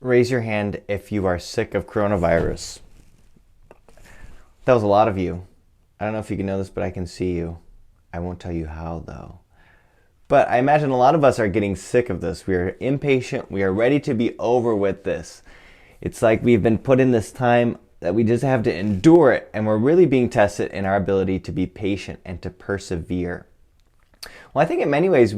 Raise your hand if you are sick of coronavirus. That was a lot of you. I don't know if you can know this, but I can see you. I won't tell you how, though. But I imagine a lot of us are getting sick of this. We are impatient. We are ready to be over with this. It's like we've been put in this time that we just have to endure it, and we're really being tested in our ability to be patient and to persevere. Well, I think in many ways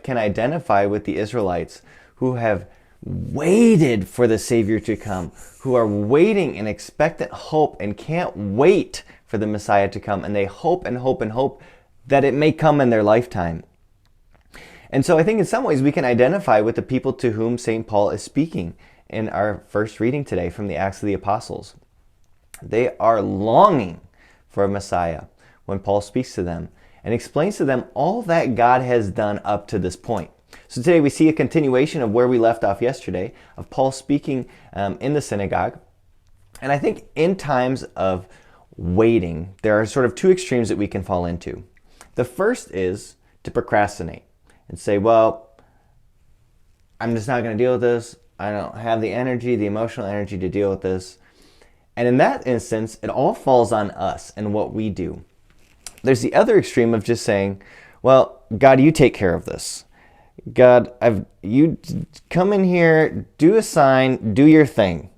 can identify with the Israelites who have waited for the Savior to come, who are waiting in expectant hope and can't wait for the Messiah to come, and they hope and hope and hope that it may come in their lifetime. And so I think in some ways we can identify with the people to whom St. Paul is speaking in our first reading today from the Acts of the Apostles. They are longing for a Messiah when Paul speaks to them and explains to them all that God has done up to this point. So today we see a continuation of where we left off yesterday, of Paul speaking in the synagogue. And I think in times of waiting, there are sort of two extremes that we can fall into. The first is to procrastinate and say, well, I'm just not going to deal with this. I don't have the energy, the emotional energy to deal with this. And in that instance, it all falls on us and what we do. There's the other extreme of just saying, well, God, you take care of this. God, you come in here, do a sign, do your thing.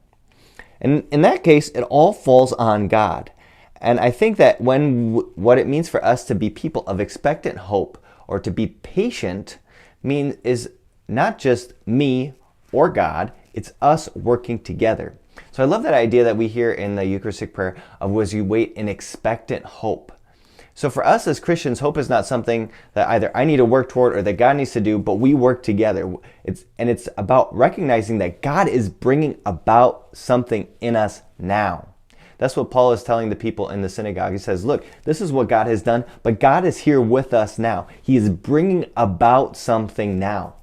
And in that case, it all falls on God. And I think that what it means for us to be people of expectant hope or to be patient is not just me or God, it's us working together. So I love that idea that we hear in the Eucharistic prayer of as you wait in expectant hope. So for us as Christians, hope is not something that either I need to work toward or that God needs to do, but we work together. It's about recognizing that God is bringing about something in us now. That's what Paul is telling the people in the synagogue. He says, look, this is what God has done, but God is here with us now. He is bringing about something now.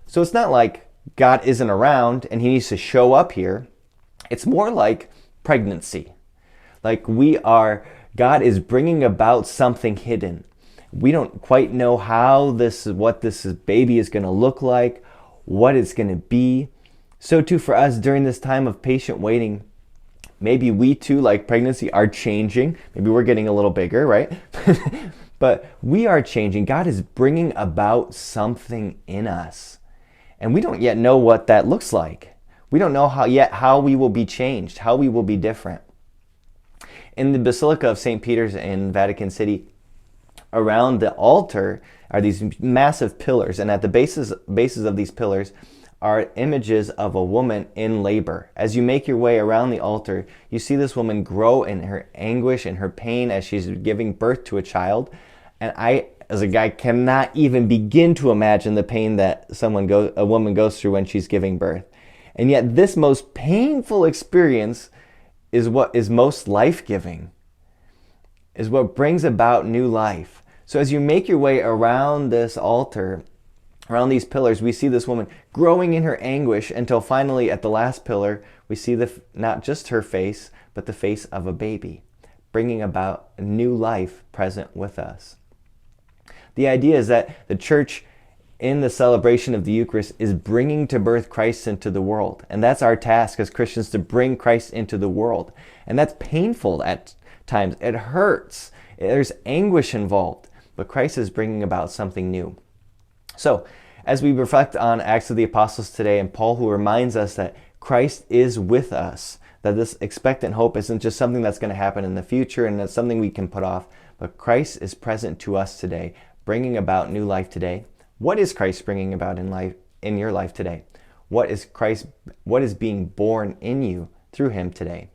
So it's not like God isn't around and he needs to show up here. It's more like pregnancy. Like God is bringing about something hidden. We don't quite know what this baby is going to look like, what it's going to be. So too for us during this time of patient waiting, maybe we too, like pregnancy, are changing. Maybe we're getting a little bigger, right? But we are changing. God is bringing about something in us. And we don't yet know what that looks like. We don't know how we will be changed, how we will be different. In the Basilica of St. Peter's in Vatican City, around the altar are these massive pillars, and at the bases of these pillars are images of a woman in labor. As you make your way around the altar, you see this woman grow in her anguish and her pain as she's giving birth to a child. And I, as a guy, cannot even begin to imagine the pain that a woman goes through when she's giving birth. And yet this most painful experience is what is most life-giving, is what brings about new life. So as you make your way around this altar, around these pillars, we see this woman growing in her anguish until finally at the last pillar, we see not just her face, but the face of a baby, bringing about a new life present with us. The idea is that the church in the celebration of the Eucharist is bringing to birth Christ into the world. And that's our task as Christians, to bring Christ into the world. And that's painful at times. It hurts. There's anguish involved. But Christ is bringing about something new. So, as we reflect on Acts of the Apostles today, and Paul who reminds us that Christ is with us, that this expectant hope isn't just something that's going to happen in the future and that's something we can put off, but Christ is present to us today, bringing about new life today. What is Christ bringing about in your life today? What is being born in you through him today?